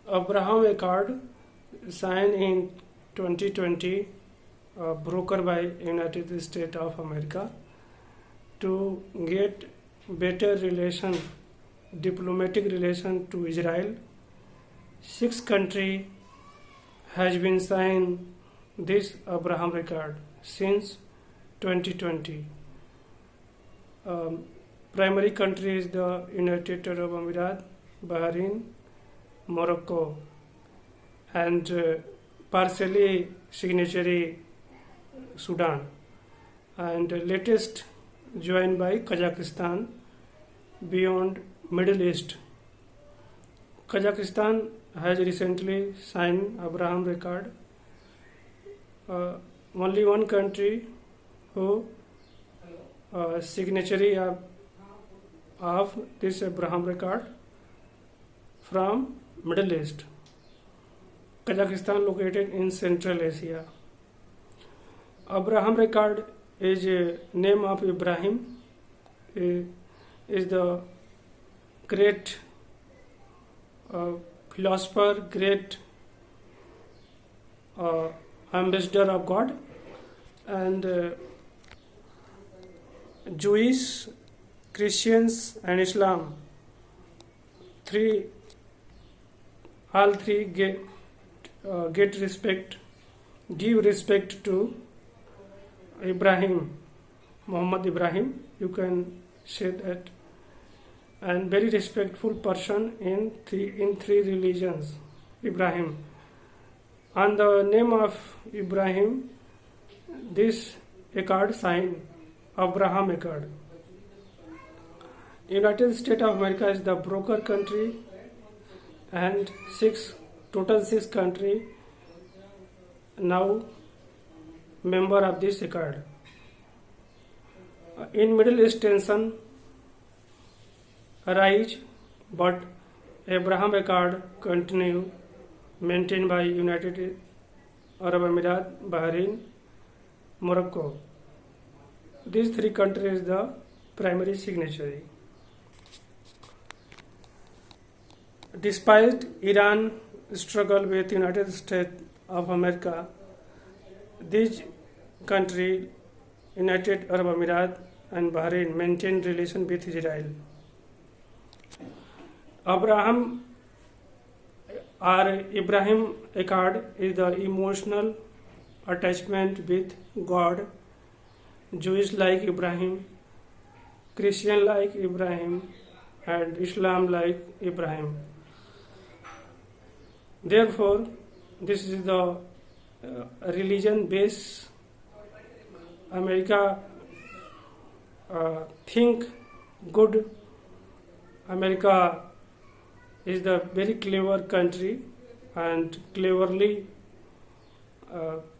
Abraham Accord signed in 2020, brokered by United States of America to get better relation, diplomatic relation to Israel. 6 countries has been signed this Abraham Accord since 2020. Primary country is the United Arab Emirates, Bahrain, Morocco, and partially signatory Sudan, and latest joined by Kazakhstan. Beyond Middle East, Kazakhstan has recently signed Abraham Accord. Only one country who signatory of this Abraham Accord from Middle East. Kazakhstan located in Central Asia. Abraham Accord is a name of Ibrahim, is the great philosopher, great ambassador of God, and Jewish, Christians, and Islam, all three get respect, give respect to Ibrahim, Muhammad Ibrahim, you can say that, and very respectful person in three religions, Ibrahim. On the name of Ibrahim, this accord signed, Abraham Accord. United States of America is the broker country, and total six countries now member of this accord. In Middle East tension arise, but Abraham Accord continue maintained by United Arab Emirates, Bahrain, Morocco. These three countries the primary signatory. Despite Iran struggle with United States of America, these countries, United Arab Emirates and Bahrain, maintain relation with Israel. Ibrahim Accord is the emotional attachment with God, Jewish like Ibrahim, Christian like Ibrahim, and Islam like Ibrahim. Therefore, this is the religion base. America think good. America is the very clever country and cleverly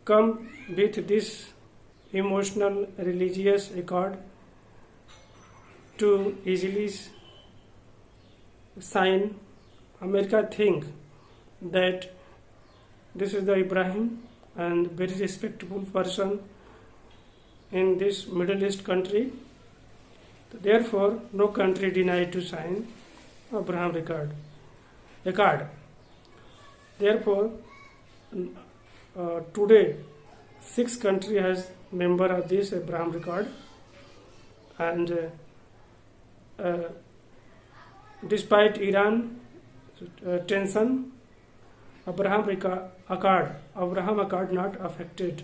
come with this emotional religious accord to easily sign. America think that this is the Ibrahim and very respectable person in this Middle East country. Therefore, no country denied to sign Abraham Accord. Therefore, today 6 countries has member of this Abraham Accord, and despite Iran tension, Abraham Accord not affected,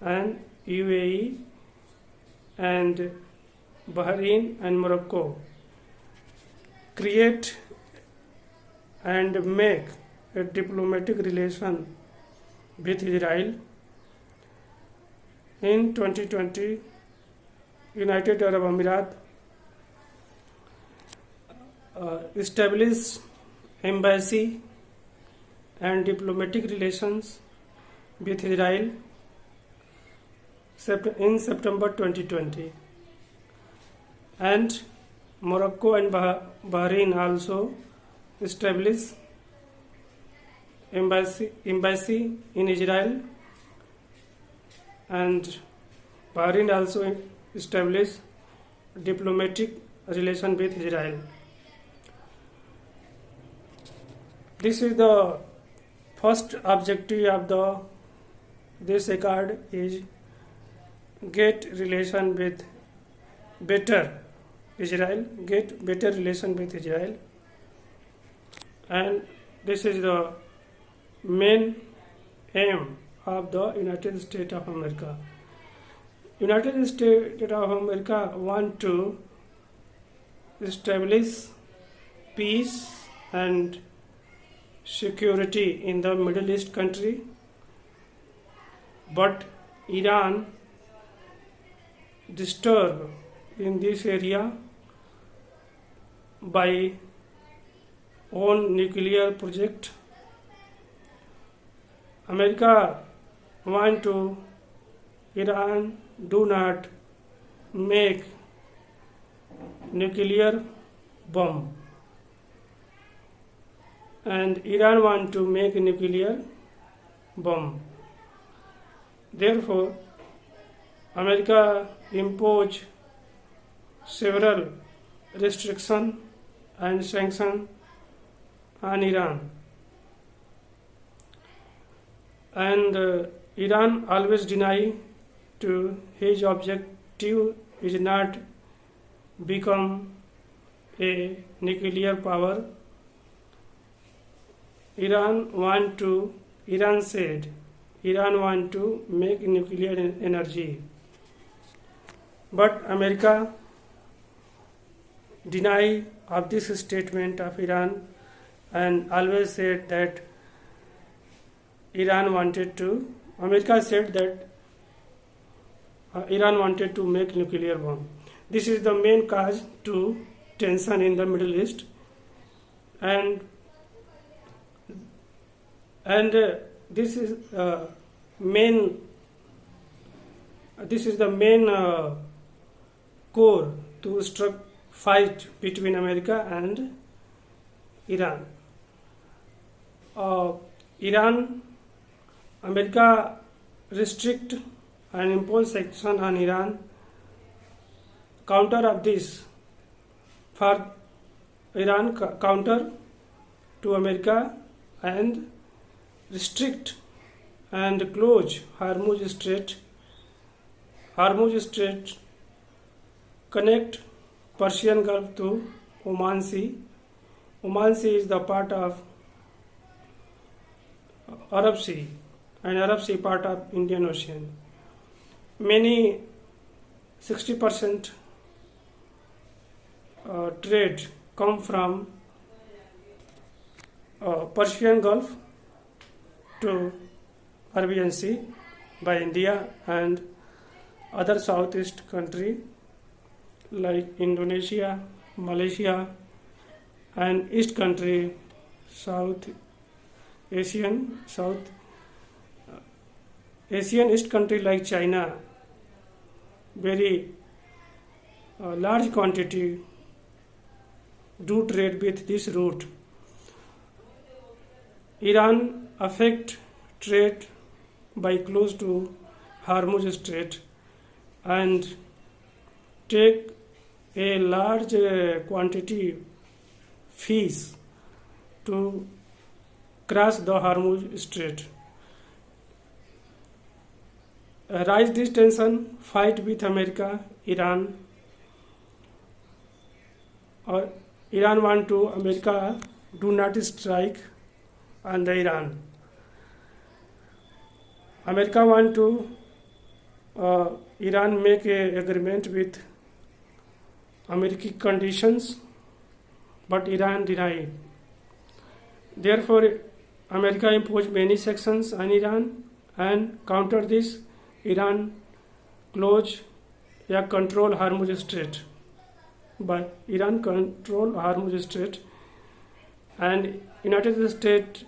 and UAE and Bahrain and Morocco create and make a diplomatic relation with Israel. In 2020, United Arab Emirates established embassy and diplomatic relations with Israel in September 2020, and Morocco and Bahrain also established embassy in Israel, and Bahrain also established diplomatic relation with Israel. This is the first objective of this accord is get relation with better Israel, get better relation with Israel, and this is the main aim of the United States of America. United States of America want to establish peace and security in the Middle East country, but Iran disturb in this area by own nuclear project. America want to Iran do not make nuclear bomb, and Iran want to make nuclear bomb. Therefore, America impose several restrictions and sanctions on Iran, and Iran always deny to his objective is not become a nuclear power. Iran said Iran want to make nuclear energy, but America deny of this statement of Iran and always said that America said that Iran wanted to make nuclear bomb. This is the main cause to tension in the Middle East, and this is the main core to struck fight between America and Iran. America restrict and impose sanction on Iran. Counter of this, for Iran counter to America and restrict and close Hormuz Strait. Hormuz Strait connect Persian Gulf to Oman Sea. Oman Sea is the part of Arab Sea, and Arab Sea part of Indian Ocean. Many 60% trade come from Persian Gulf to Arabian Sea by India and other Southeast country like Indonesia, Malaysia, and East country, South Asian East country like China, very large quantity do trade with this route. Iran affect trade by close to Hormuz Strait and take a large quantity fees to cross the Hormuz Strait. Rise this tension, fight with America, Iran, or Iran want to America do not strike on the Iran. America want to Iran make a agreement with American conditions, but Iran deny. Therefore, America imposed many sanctions on Iran, and counter this, Iran close या control Hormuz Strait. But Iran control Hormuz Strait, and United States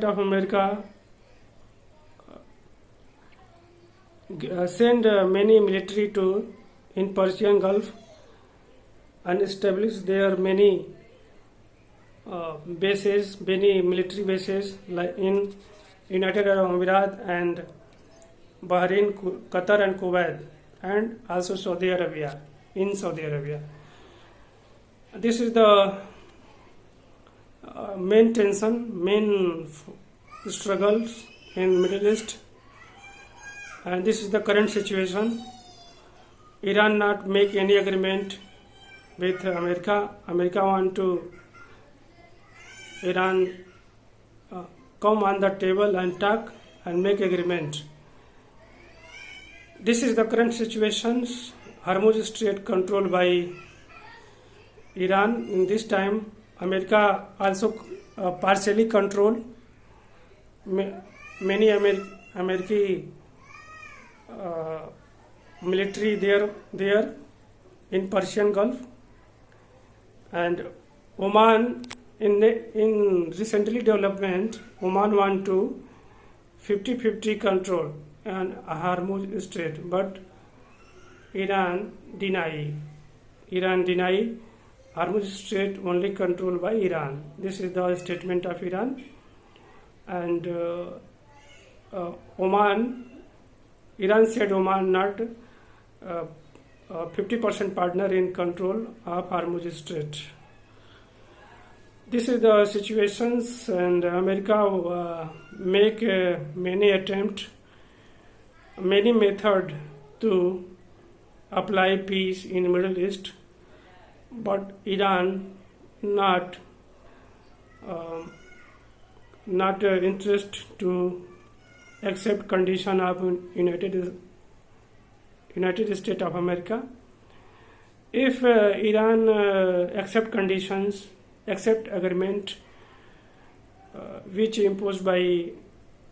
of America send many military to in Persian Gulf and establish there many bases, many military bases like in United Arab Emirates and Bahrain, Qatar and Kuwait, and also Saudi Arabia. This is the main tension, main struggles in Middle East, and this is the current situation. Iran not make any agreement with America. America want to Iran come on the table and talk and make agreement. This is the current situation. Hormuz Strait controlled by Iran. In this time, America also partially control many American military there in Persian Gulf, and Oman in recently development. Oman want to 50-50 control and Hormuz Strait, but Iran deny Hormuz Strait only controlled by Iran. This is the statement of Iran. And Iran said Oman not 50% partner in control of Hormuz Strait. This is the situations, and America make many attempt, many method to apply peace in Middle East, but Iran not interest to accept condition of United States of America. If Iran accept conditions, accept agreement which imposed by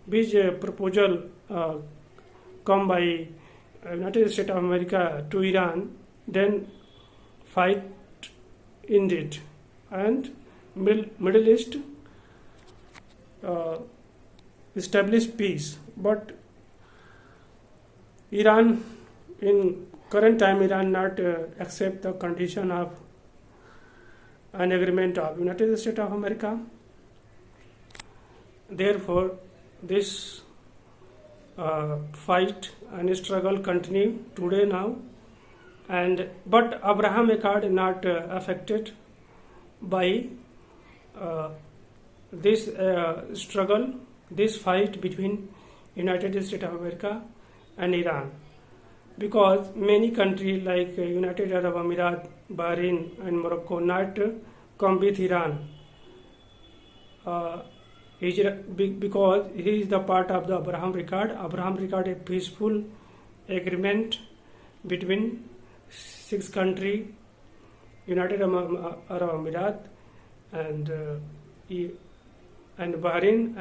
which proposal come by United States of America to Iran, then fight ended and Middle East establish peace. But Iran, in current time, Iran not accept the condition of an agreement of United States of America. Therefore, this fight and struggle continue today now, but Abraham Accord not affected by this struggle, this fight between United States of America and Iran, because many countries like United Arab Emirates, Bahrain and Morocco not come with Iran because he is the part of the Abraham Accord. Abraham Accord a peaceful agreement between 6 countries, United Arab Emirates and Bahrain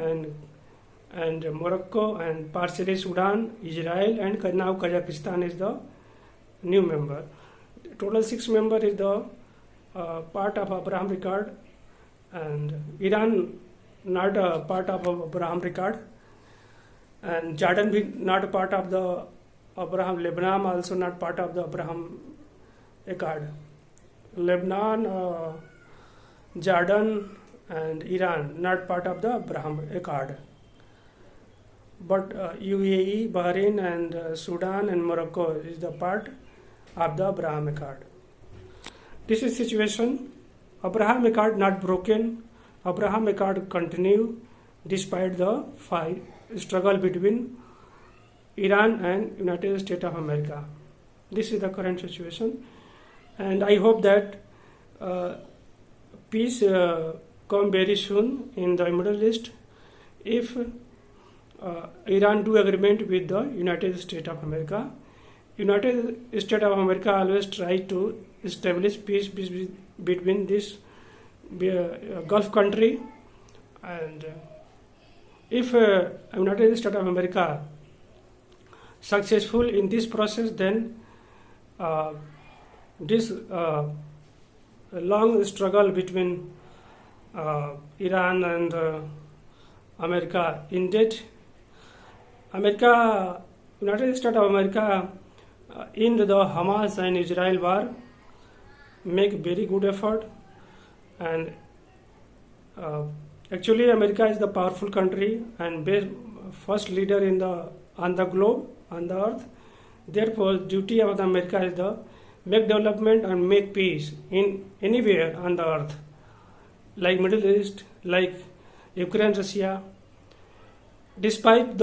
and Morocco and partially Sudan, Israel, and now Kazakhstan is the new member. Total 6 members is the part of Abraham Accord, and Iran not a part of Abraham Accord, and Jordan be not a part of the Abraham. Lebanon also not part of the Abraham Accord. Lebanon, Jordan and Iran not part of the Abraham Accord, but UAE, Bahrain and Sudan and Morocco is the part of the Abraham Accord. This is situation. Abraham Accord not broken. Abraham Accord continue despite the fight struggle between Iran and United States of America. This is the current situation, and I hope that peace come very soon in the Middle East if Iran do agreement with the United States of America. United States of America always try to establish peace between this Gulf country, and if United States of America successful in this process, then this long struggle between Iran and America ended. United States of America in the Hamas and Israel war make very good effort, and actually America is the powerful country and first leader on the globe, on the earth. Therefore, duty of the America is the make development and make peace in anywhere on the earth, like Middle East, like Ukraine, Russia. Despite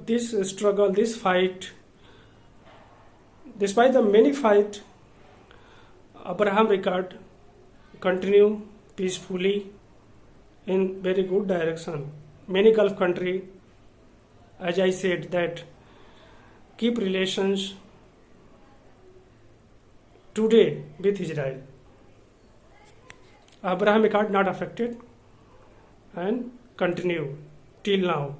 this struggle, this fight, despite the many fight, Abraham record continue peacefully in very good direction. Many Gulf country, as I said, that keep relations today with Israel. Abraham Accord not affected and continue till now.